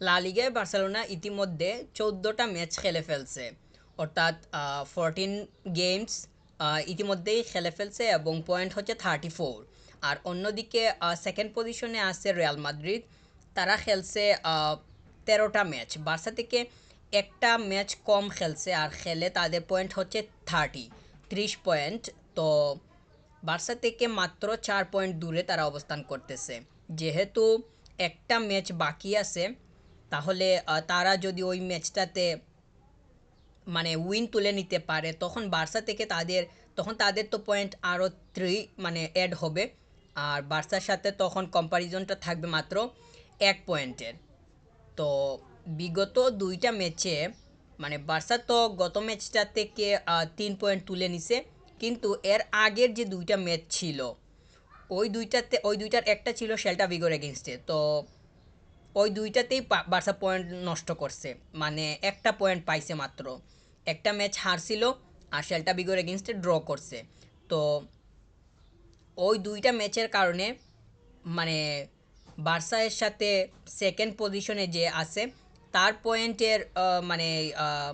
লা লিগায় বার্সেলোনা ইতিমধ্যে 14টা ম্যাচ খেলে ফেলছে, অর্থাৎ 14 গেমস ইতিমধ্যেই খেলে ফেলছে এবং পয়েন্ট হচ্ছে 34। আর অন্যদিকে সেকেন্ড পজিশনে আছে রিয়াল মাদ্রিদ, তারা খেলছে 13টা ম্যাচ, বার্সা থেকে একটা ম্যাচ কম খেলছে আর খেলে তাদের পয়েন্ট হচ্ছে 30 পয়েন্ট। তো বার্সা থেকে মাত্র 4 পয়েন্ট দূরে তারা অবস্থান করতেছে। যেহেতু একটা ম্যাচ বাকি আছে, তাহলে তারা যদি ওই ম্যাচটাতে মানে উইন তুলে নিতে পারে তখন বার্সা থেকে তাদের তো পয়েন্ট আরও 3 অ্যাড হবে। আর বার্সার সাথে তখন কম্প্যারিজনটা থাকবে মাত্র 1 পয়েন্টের। তো বিগত দুইটা ম্যাচে বার্সা তো গত ম্যাচটা থেকে 3 পয়েন্ট তুলে নিছে, কিন্তু এর আগের যে দুইটা ম্যাচ ছিল ওই দুইটার একটা ছিল সেল্টা ভিগোর এগেনস্টে। তো ওই দুইটাতেই বার্সা পয়েন্ট নষ্ট করছে, একটা পয়েন্ট পাইছে মাত্র। একটা ম্যাচ হারছিল আর সেল্টা ভিগোর এগেনস্টে ড্র করছে। তো ওই দুইটা ম্যাচের কারণে মানে বার্সার সাথে সেকেন্ড পজিশনে যে আছে তার পয়েন্টের আহ,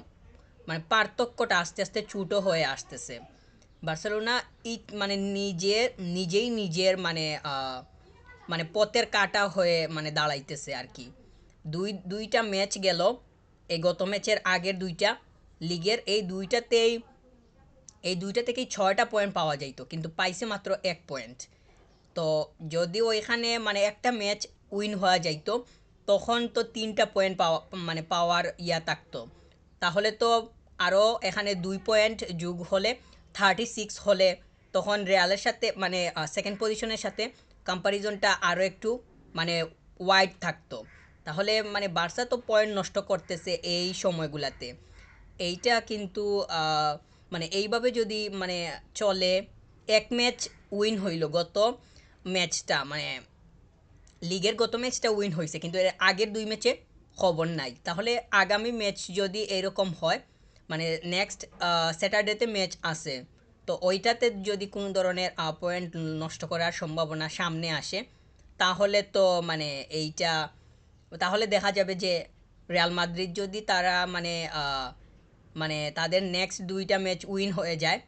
পার্থক্যটা আস্তে আস্তে ছোটো হয়ে আসতেছে। বার্সেলোনা নিজেই নিজের পথের কাটা হয়ে দাঁড়াইতেছে আর কি। দুইটা ম্যাচ গেল, এই গত ম্যাচের আগের দুইটা লিগের এই দুইটা থেকেই 6টা পয়েন্ট পাওয়া যাইতো, কিন্তু পাইছে মাত্র 1 পয়েন্ট। তো যদি ওইখানে একটা ম্যাচ উইন হওয়া যাইতো তখন তো 3টা পয়েন্ট পাওয়ার থাকতো। তাহলে তো আরও এখানে 2 পয়েন্ট যোগ হলে 36 হলে তখন রিয়ালের সাথে সেকেন্ড পজিশনের সাথে কম্প্যারিজনটা আরও একটু মানে ওয়াইড থাকতো। তাহলে বার্সা তো পয়েন্ট নষ্ট করতেছে এই সময়গুলাতে। এইটা কিন্তু এইভাবে যদি চলে, এক ম্যাচ উইন হইল গত ম্যাচটা লিগের গত ম্যাচটা উইন হয়েছে, কিন্তু এর আগের দুই ম্যাচে খবর নাই। তাহলে আগামী ম্যাচ যদি এরকম হয়, নেক্সট স্যাটারডেতে ম্যাচ আছে, তো ওইটাতে যদি কোনো ধরনের পয়েন্ট নষ্ট করার সম্ভাবনা সামনে আসে, তাহলে তো এইটা তাহলে দেখা যাবে যে রিয়াল মাদ্রিদ যদি তারা তাদের নেক্সট দুইটা ম্যাচ উইন হয়ে যায়,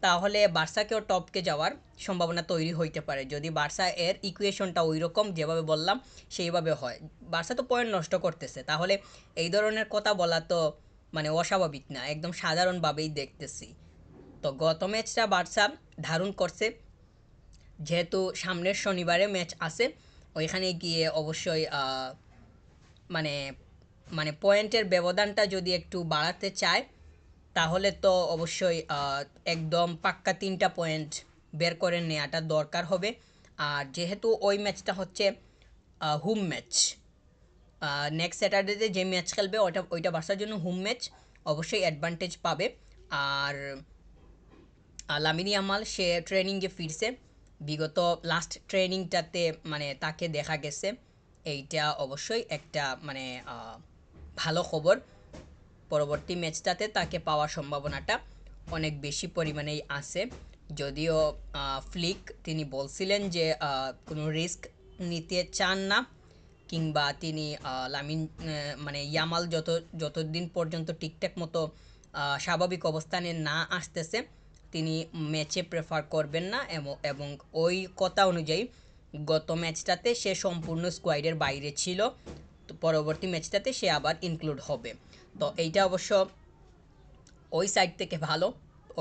তাহলে বার্সাকেও টপকে যাওয়ার সম্ভাবনা তৈরি হইতে পারে, যদি বার্সা এর ইকুয়েশনটা ওই রকম যেভাবে বললাম সেইভাবে হয়। বার্সা তো পয়েন্ট নষ্ট করতেছে, তাহলে এই ধরনের কথা বলা তো অস্বাভাবিক না, একদম সাধারণভাবেই দেখতেছি। তো গত ম্যাচটা বার্সা ধারণ করছে, যেহেতু সামনের শনিবারে ম্যাচ আছে, ওইখানে গিয়ে অবশ্যই মানে পয়েন্টের ব্যবধানটা যদি একটু বাড়াতে চায়, তাহলে তো অবশ্যই একদম পাক্কা 3টা পয়েন্ট বের করে নেওয়াটা দরকার হবে। আর যেহেতু ওই ম্যাচটা হচ্ছে হোম ম্যাচ, নেক্সট স্যাটারডেতে যে ম্যাচ খেলবে ওইটা বার্সার জন্য হোম ম্যাচ, অবশ্যই অ্যাডভান্টেজ পাবে। আর লামিনী আমাল সে ট্রেনিংয়ে ফিরছে, বিগত লাস্ট ট্রেনিংটাতে তাকে দেখা গেছে। এইটা অবশ্যই একটা ভালো খবর। পরবর্তী ম্যাচটাতে তাকে পাওয়ার সম্ভাবনাটা অনেক বেশি পরিমাণেই আছে। যদিও ফ্লিক তিনি বলছিলেন যে কোনো রিস্ক নিতে চান না, কিংবা তিনি লামিন ইয়ামাল যতদিন পর্যন্ত ঠিকঠাক মতো স্বাভাবিক অবস্থানে না আসতেছে তিনি ম্যাচে প্রেফার করবেন না, এবং ওই কথা অনুযায়ী গত ম্যাচটাতে সে সম্পূর্ণ স্কোয়াডের বাইরে ছিল। তো পরবর্তী ম্যাচটাতে সে আবার ইনক্লুড হবে। তো এইটা অবশ্য ওই সাইড থেকে ভালো,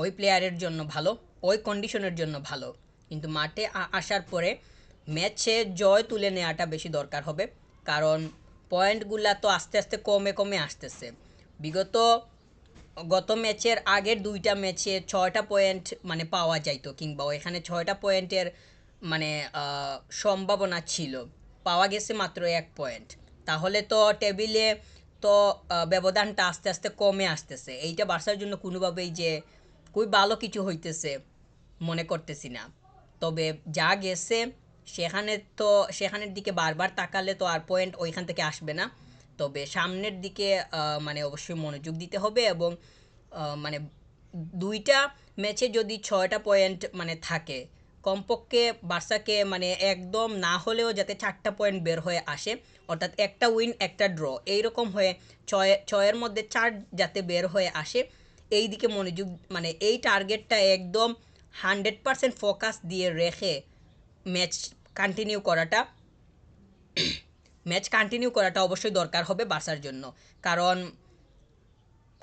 ওই প্লেয়ারের জন্য ভালো, ওই কন্ডিশনের জন্য ভালো। কিন্তু মাঠে আসার পরে ম্যাচে জয় তুলে নেওয়াটা বেশি দরকার হবে, কারণ পয়েন্টগুলা তো আস্তে আস্তে কমে কমে আসতেছে। বিগত গত ম্যাচের আগের দুইটা ম্যাচে 6টা পয়েন্ট পাওয়া যাইতো, কিংবা এখানে 6টা পয়েন্টের মানে সম্ভাবনা ছিল, পাওয়া গেছে মাত্র 1 পয়েন্ট। তাহলে তো টেবিলে তো ব্যবধানটা আস্তে আস্তে কমে আসতেছে, এইটা বার্সার জন্য কোনোভাবেই যে খুবই ভালো কিছু হইতেছে মনে করতেছি না। তবে যা গেছে সেখানে তো সেখানের দিকে বারবার তাকালে তো আর পয়েন্ট ওইখান থেকে আসবে না। তবে সামনের দিকে অবশ্যই মনোযোগ দিতে হবে, এবং মানে দুইটা ম্যাচে যদি 6টা পয়েন্ট থাকে, কমপক্ষে বার্সাকে একদম না হলেও যাতে 4টা পয়েন্ট বের হয়ে আসে অর্থাৎ একটা উইন একটা ড্র এইরকম হয়ে ছয়ের মধ্যে 4 যাতে বের হয়ে আসে এই দিকে মনোযোগ, মানে এই টার্গেটটা একদম 100% ফোকাস দিয়ে রেখে ম্যাচ কন্টিনিউ করাটা অবশ্যই দরকার হবে বার্সার জন্য। কারণ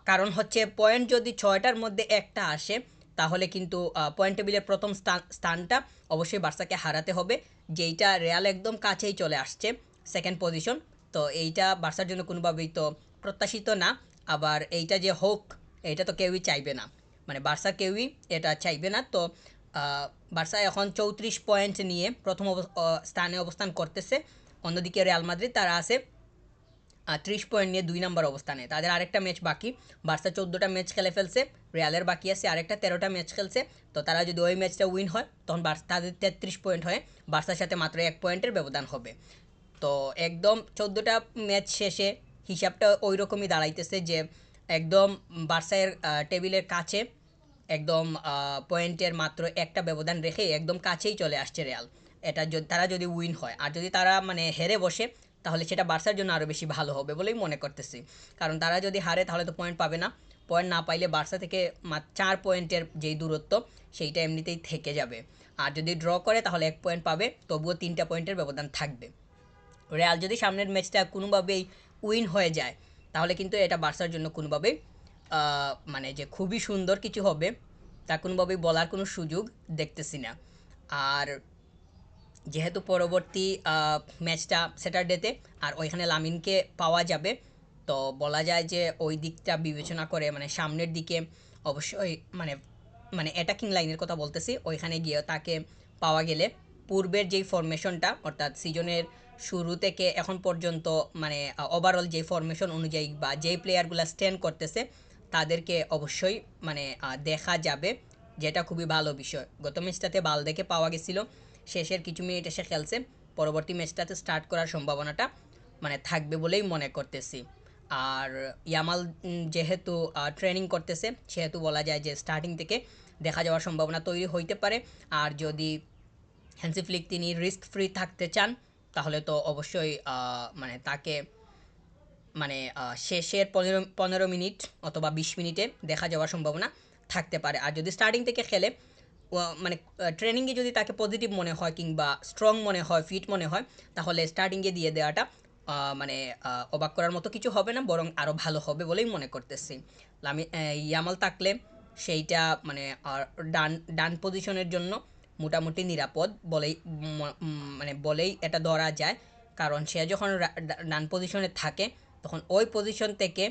কারণ হচ্ছে পয়েন্ট যদি 6টার মধ্যে একটা আসে তাহলে কিন্তু পয়েন্ট টেবিলের প্রথম স্থানটা অবশ্যই বার্সাকে হারাতে হবে, যেইটা রিয়াল একদম কাছেই চলে আসছে, সেকেন্ড পজিশন। তো এইটা বার্সার জন্য কোনোভাবেই তো প্রত্যাশিত না। আবার এইটা যে হোক এইটা তো কেউই চাইবে না, মানে বার্সা কেউই এটা চাইবে না। তো বার্সা এখন 34 পয়েন্ট নিয়ে প্রথম স্থানে অবস্থান করতেছে। অন্যদিকে রিয়াল মাদ্রিদ তারা আছে 30 পয়েন্ট নিয়ে 2 নম্বর অবস্থানে। তাদের আরেকটা ম্যাচ বাকি, বার্সা 14টা ম্যাচ খেলে ফেলছে, রিয়ালের বাকি আছে আরেকটা 13টা ম্যাচ খেলছে। তো তারা যদি ওই ম্যাচটা উইন হয় তখন তাদের 33 পয়েন্ট হয়ে বার্সার সাথে মাত্র 1 পয়েন্টের ব্যবধান হবে। তো একদম 14টা ম্যাচ শেষে হিসাবটা ওই রকমই দাঁড়াইতেছে যে একদম বার্সার টেবিলের কাছে, একদম পয়েন্টের মাত্র একটা ব্যবধান রেখে একদম কাছেই চলে আসছে রিয়াল। এটা যদি তারা যদি উইন হয়, আর যদি তারা মানে হেরে বসে তাহলে সেটা বার্সার জন্য আরও বেশি ভালো হবে বলেই মনে করতেছি। কারণ তারা যদি হারে তাহলে তো পয়েন্ট পাবে না, পয়েন্ট না পাইলে বার্সা থেকে 4 পয়েন্টের যেই দূরত্ব সেইটা এমনিতেই থেকে যাবে। আর যদি ড্র করে তাহলে 1 পয়েন্ট পাবে, তবুও 3টা পয়েন্টের ব্যবধান থাকবে। রিয়াল যদি সামনের ম্যাচটা কোনোভাবেই উইন হয়ে যায় তাহলে কিন্তু এটা বার্সার জন্য কোনোভাবেই মানে যে খুবই সুন্দর কিছু হবে তা কোনোভাবেই বলার কোনো সুযোগ দেখতেছি না। আর যেহেতু পরবর্তী ম্যাচটা স্যাটারডেতে আর ওইখানে লামিনকে পাওয়া যাবে, তো বলা যায় যে ওই দিকটা বিবেচনা করে মানে সামনের দিকে অবশ্যই মানে মানে অ্যাটাকিং লাইনের কথা বলতেছি, ওইখানে গিয়ে তাকে পাওয়া গেলে পূর্বের যেই ফরমেশনটা অর্থাৎ সিজনের শুরু থেকে এখন পর্যন্ত মানে ওভারঅল যেই ফরমেশন অনুযায়ী বা যেই প্লেয়ারগুলো স্ট্যান্ড করতেছে তাদেরকে অবশ্যই মানে দেখা যাবে, যেটা খুবই ভালো বিষয়। গত ম্যাচটাতে বালদেকে পাওয়া গেছিলো, শেষের কিছু মিনিট এসে খেলছে, পরবর্তী ম্যাচটাতে স্টার্ট করার সম্ভাবনাটা মানে থাকবে বলেই মনে করতেছি। আর ইয়ামাল যেহেতু ট্রেনিং করতেছে সেহেতু বলা যায় যে স্টার্টিং থেকে দেখা যাওয়ার সম্ভাবনা তৈরি হইতে পারে। আর যদি হ্যান্সি ফ্লিক তিনি রিস্ক ফ্রি থাকতে চান তাহলে তো অবশ্যই মানে তাকে মানে শেষের 15 মিনিট অথবা 20 মিনিটে দেখা যাওয়ার সম্ভাবনা থাকতে পারে। আর যদি স্টার্টিং থেকে খেলে মানে ট্রেনিংয়ে যদি তাকে পজিটিভ মনে হয় কিংবা স্ট্রং মনে হয়, ফিট মনে হয়, তাহলে স্টার্টিংয়ে দিয়ে দেওয়াটা মানে অবাক করার মতো কিছু হবে না, বরং আরও ভালো হবে বলেই মনে করতেছি। ইয়ামাল থাকলে সেইটা মানে ডান ডান পজিশনের জন্য মোটামুটি নিরাপদ বলেই মানে বলেই এটা ধরা যায়। কারণ সে যখন ডান পজিশনে থাকে তখন ওই পজিশন থেকে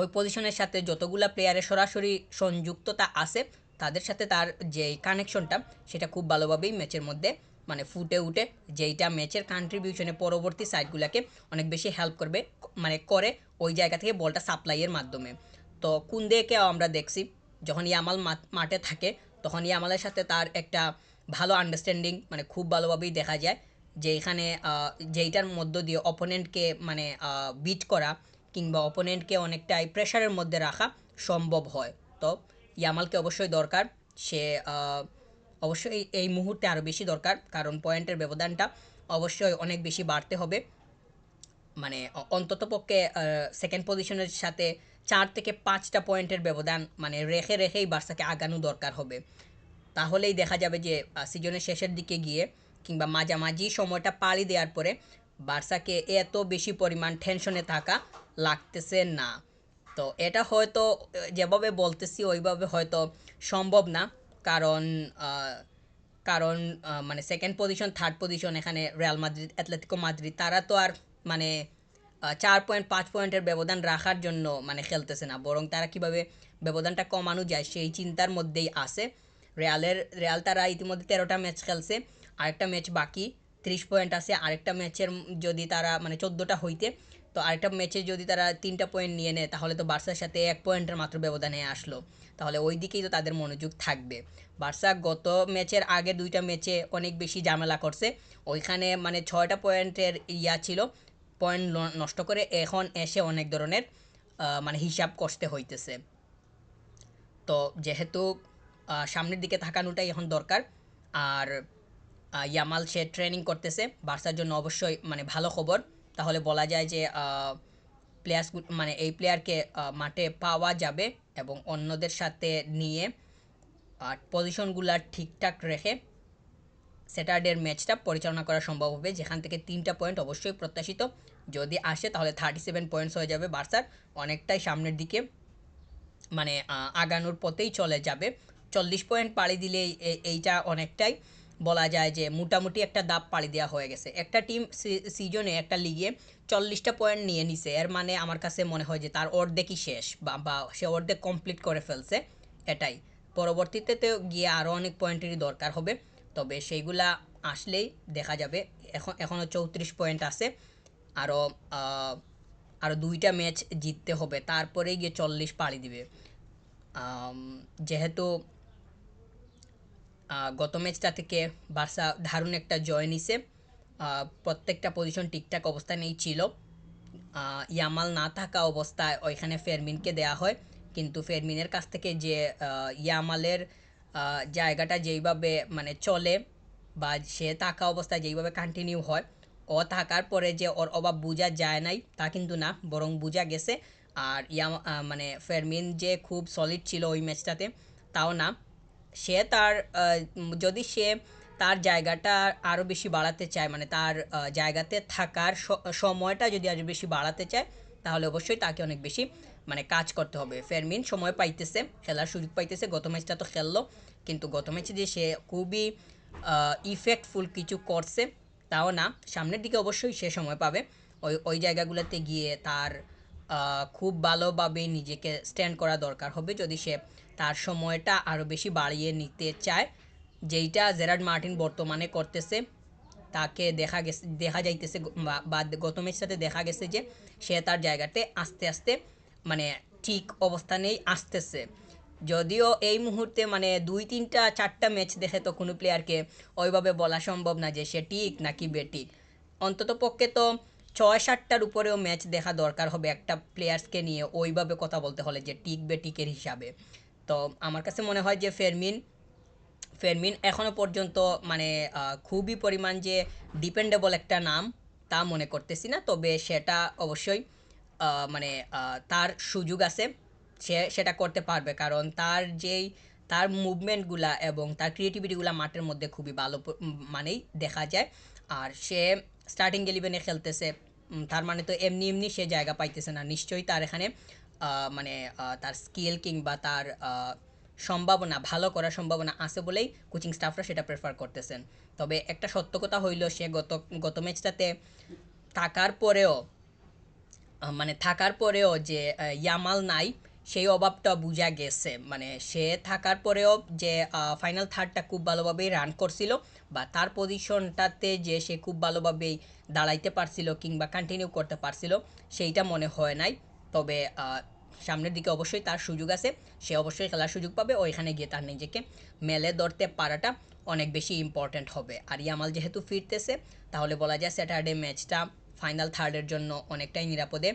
ওই পজিশনের সাথে যতগুলা প্লেয়ারের সরাসরি সংযুক্ততা আছে তাদের সাথে তার যে কানেকশনটা সেটা খুব ভালোভাবেই ম্যাচের মধ্যে মানে ফুটে উঠে, যেইটা ম্যাচের কন্ট্রিবিউশনে পরবর্তী সাইডগুলোকে অনেক বেশি হেল্প করবে, মানে করে ওই জায়গা থেকে বলটা সাপ্লাইয়ের মাধ্যমে। তো কুন্দেকেও আমরা দেখছি যখন ইয়ামাল মাঠে থাকে তখন ইয়ামালের সাথে তার একটা ভালো আন্ডারস্ট্যান্ডিং মানে খুব ভালোভাবেই দেখা যায়, যে এখানে যেইটার মধ্য দিয়ে অপোনেন্টকে মানে বিট করা কিংবা অপোনেন্টকে অনেকটাই প্রেশারের মধ্যে রাখা সম্ভব হয়। তো ইয়ামালকে অবশ্যই দরকার, সে অবশ্যই এই মুহূর্তে আরও বেশি দরকার, কারণ পয়েন্টের ব্যবধানটা অবশ্যই অনেক বেশি বাড়তে হবে। মানে অন্ততপক্ষে সেকেন্ড পজিশনের সাথে 4 থেকে 5টা পয়েন্টের ব্যবধান মানে রেখে রেখেই বার্সাকে আগানো দরকার হবে। তাহলেই দেখা যাবে যে সিজনের শেষের দিকে গিয়ে কিংবা মাঝামাঝি সময়টা পাড়ি দেওয়ার পরে বার্সাকে এত বেশি পরিমাণ টেনশনে থাকা লাগতেছে না। তো এটা হয়তো যেভাবে বলতেছি ওইভাবে হয়তো সম্ভব না, কারণ কারণ মানে সেকেন্ড পজিশন থার্ড পজিশন এখানে রিয়াল মাদ্রিদ, অ্যাটলেটিকো মাদ্রিদ তারা তো আর মানে 4 পয়েন্ট 5 পয়েন্টের ব্যবধান রাখার জন্য মানে খেলতেছে না, বরং তারা কিভাবে ব্যবধানটা কমানো যায় সেই চিন্তার মধ্যেই আছে। রিয়াল তারা ইতিমধ্যে 13টা ম্যাচ খেলছে, আরেকটা ম্যাচ বাকি, 30 পয়েন্ট আছে। আরেকটা ম্যাচের যদি তারা মানে 14টা হইতে, তো আরেকটা ম্যাচে যদি তারা 3টা পয়েন্ট নিয়ে নেয় তাহলে তো বার্সার সাথে 1 পয়েন্টের মাত্র ব্যবধানে আসলো, তাহলে ওই দিকেই তো তাদের মনোযোগ থাকবে। বার্সা গত ম্যাচের আগে 2টা ম্যাচে অনেক বেশি ঝামেলা করছে, ওইখানে মানে 6টা পয়েন্টের ছিল, পয়েন্ট নষ্ট করে এখন এসে অনেক ধরনের মানে হিসাব কষতে হইতেছে। তো যেহেতু সামনের দিকে তাকানোটাই এখন দরকার, আর ইয়ামাল সে ট্রেনিং করতেছে, বার্সার জন্য অবশ্যই মানে ভালো খবর। তাহলে বলা যায় যে প্লেয়ার্স মানে এই প্লেয়ারকে মাঠে পাওয়া যাবে এবং অন্যদের সাথে নিয়ে পজিশনগুলো ঠিকঠাক রেখে স্যাটারডের ম্যাচটা পরিচালনা করা সম্ভব হবে, যেখান থেকে 3টা পয়েন্ট অবশ্যই প্রত্যাশিত। যদি আসে তাহলে 37 পয়েন্টস হয়ে যাবে বার্সার, অনেকটাই সামনের দিকে মানে আগানোর পথেই চলে যাবে। 40 পয়েন্ট পাড়ি দিলেই এইটা অনেকটাই বলা যায় যে মোটামুটি একটা দাপ পাড়ি দেওয়া হয়ে গেছে। একটা টিম সিজনে একটা লিগে 40টা পয়েন্ট নিয়ে নিছে, এর মানে আমার কাছে মনে হয় যে তার অর্ধেকই শেষ, বা সে অর্ধেক কমপ্লিট করে ফেলছে। এটাই পরবর্তীতে তো গিয়ে আরও অনেক পয়েন্টেরই দরকার হবে, তবে সেইগুলা আসলেই দেখা যাবে। এখনও 34 পয়েন্ট আছে, আরও আরও 2টা ম্যাচ জিততে হবে, তারপরেই গিয়ে 40 পাড়ি দিবে। যেহেতু গত ম্যাচটা থেকে বার্সা দারুণ একটা জয় নিছে, প্রত্যেকটা পজিশন ঠিকঠাক অবস্থানেই ছিল। ইয়ামাল না থাকা অবস্থায় ওইখানে ফেরমিনকে দেয়া হয়, কিন্তু ফেরমিনের কাছ থেকে যে ইয়ামালের জায়গাটা যেইভাবে মানে চলে বা সে থাকা অবস্থায় যেইভাবে কন্টিনিউ হয়, ও থাকার পরে যে ওর অভাব বোঝা যায় নাই তা কিন্তু না, বরং বোঝা গেছে। আর মানে ফেরমিন যে খুব সলিড ছিল ওই ম্যাচটাতে তাও না, সে তার যদি সে তার জায়গাটা আরও বেশি বাড়াতে চায়, মানে তার জায়গাতে থাকার সময়টা যদি আরও বেশি বাড়াতে চায়, তাহলে অবশ্যই তাকে অনেক বেশি মানে কাজ করতে হবে। ফেরমিন সময় পাইতেছে, খেলার সুযোগ পাইতেছে, গত ম্যাচটা তো খেললো, কিন্তু গত ম্যাচে যে সে খুবই ইফেক্টফুল কিছু করছে তাও না, সামনের দিকে অবশ্যই সে সময় পাবে। ওই ওই জায়গাগুলোতে গিয়ে তার খুব ভালোভাবে নিজেকে স্ট্যান্ড করা দরকার হবে যদি সে তার সময়টা আরও বেশি বাড়িয়ে নিতে চায়, যেইটা জেরার্ড মার্টিন বর্তমানে করতেছে। তাকে দেখা যাইতেছে বা গত ম্যাচটাতে দেখা গেছে যে সে তার জায়গাতে আস্তে আস্তে মানে ঠিক অবস্থানেই আসতেছে। যদিও এই মুহূর্তে মানে 2, 3, 4টা ম্যাচ দেখে তো কোনো প্লেয়ারকে ওইভাবে বলা সম্ভব না যে সে ঠিক নাকি বেঠিক। অন্তত পক্ষে তো 6-7টার উপরেও ম্যাচ দেখা দরকার হবে একটা প্লেয়ার্সকে নিয়ে ওইভাবে কথা বলতে হলে যে টিক বেটিকের হিসাবে। তো আমার কাছে মনে হয় যে ফেরমিন এখনও পর্যন্ত মানে খুবই পরিমাণ যে ডিপেন্ডেবল একটা নাম তা মনে করতেছি না, তবে সেটা অবশ্যই মানে তার সুযোগ আছে, সে সেটা করতে পারবে, কারণ তার মুভমেন্টগুলা এবং তার ক্রিয়েটিভিটিগুলা মাঠের মধ্যে খুবই ভালো মানেই দেখা যায়। আর সে স্টার্টিং 11-এ খেলতেছে, তার মানে তো এমনি এমনি সে জায়গা পাইতেছে না, নিশ্চয়ই তার এখানে মানে তার স্কিল কিংবা তার সম্ভাবনা ভালো করার সম্ভাবনা আছে বলেই কোচিং স্টাফরা সেটা প্রেফার করতেছেন। তবে একটা সত্য কথা হইল, সে গত ম্যাচটাতে থাকার পরেও মানে থাকার পরেও যে ইয়ামাল নাই সেই অভাবটা বোঝা গেছে। মানে সে থাকার পরেও যে ফাইনাল থার্ডটা খুব ভালোভাবেই রান করছিল, বা তার পজিশনটাতে যে সে খুব ভালোভাবেই দাঁড়াইতে পারছিল কিংবা কন্টিনিউ করতে পারছিল, সেইটা মনে হয় নাই। তবে সামনের দিকে অবশ্যই তার সুযোগ আছে, সে অবশ্যই খেলার সুযোগ পাবে, ওইখানে গিয়ে তার নিজেকে মেলে ধরতে পারাটা অনেক বেশি ইম্পর্ট্যান্ট হবে। আর ইয়ামাল যেহেতু ফিরতেছে, তাহলে বলা যায় স্যাটারডে ম্যাচটা ফাইনাল থার্ডের জন্য অনেকটাই নিরাপদে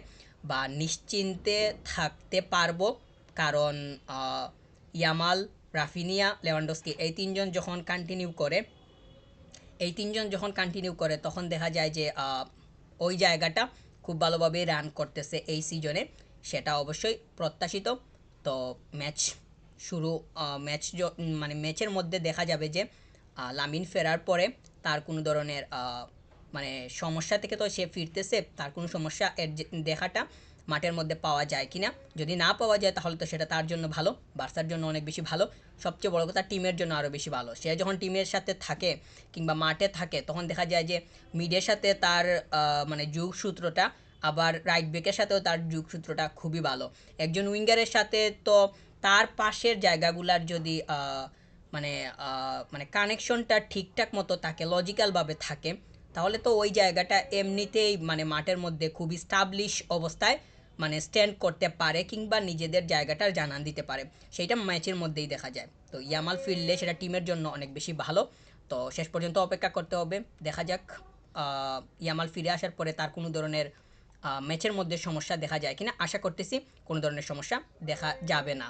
বা নিশ্চিন্তে থাকতে পারবো। কারণ ইয়ামাল, রাফিনিয়া, লেভানডস্কি এই তিনজন যখন কন্টিনিউ করে তখন দেখা যায় যে ওই জায়গাটা খুব ভালোভাবে রান করতেছে এই সিজনে, সেটা অবশ্যই প্রত্যাশিত। তো ম্যাচ শুরু ম্যাচ মানে ম্যাচের মধ্যে দেখা যাবে যে লামিন ফেরার পরে তার কোনো ধরনের মানে সমস্যা থেকে তো সে ফিরতেছে, তার কোনো সমস্যা এর দেখাটা মাঠের মধ্যে পাওয়া যায় কিনা। যদি না পাওয়া যায় তাহলে তো সেটা তার জন্য ভালো, বার্সার জন্য অনেক বেশি ভালো, সবচেয়ে বড় কথা টিমের জন্য আরও বেশি ভালো। সে যখন টিমের সাথে থাকে কিংবা মাঠে থাকে তখন দেখা যায় যে মিডের সাথে তার মানে যোগসূত্রটা, আবার রাইট ব্যাকের সাথেও তার যোগসূত্রটা খুবই ভালো। একজন উইঙ্গারের সাথে তো তার পাশের জায়গাগুলার যদি মানে মানে কানেকশনটা ঠিকঠাক মতো থাকে, লজিক্যালভাবে থাকে, তাহলে তো ওই জায়গাটা এমনিতেই মানে মাঠের মধ্যে খুবই স্টাবলিশ অবস্থায় মানে স্ট্যান্ড করতে পারে কিংবা নিজেদের জায়গাটার জানান দিতে পারে, সেইটা ম্যাচের মধ্যেই দেখা যায়। তো ইয়ামাল ফিরলে সেটা টিমের জন্য অনেক বেশি ভালো। তো শেষ পর্যন্ত অপেক্ষা করতে হবে, দেখা যাক ইয়ামাল ফিরে আসার পরে তার কোনো ধরনের ম্যাচের মধ্যে সমস্যা দেখা যায় কিনা। আশা করতেছি কোনো ধরনের সমস্যা দেখা যাবে না।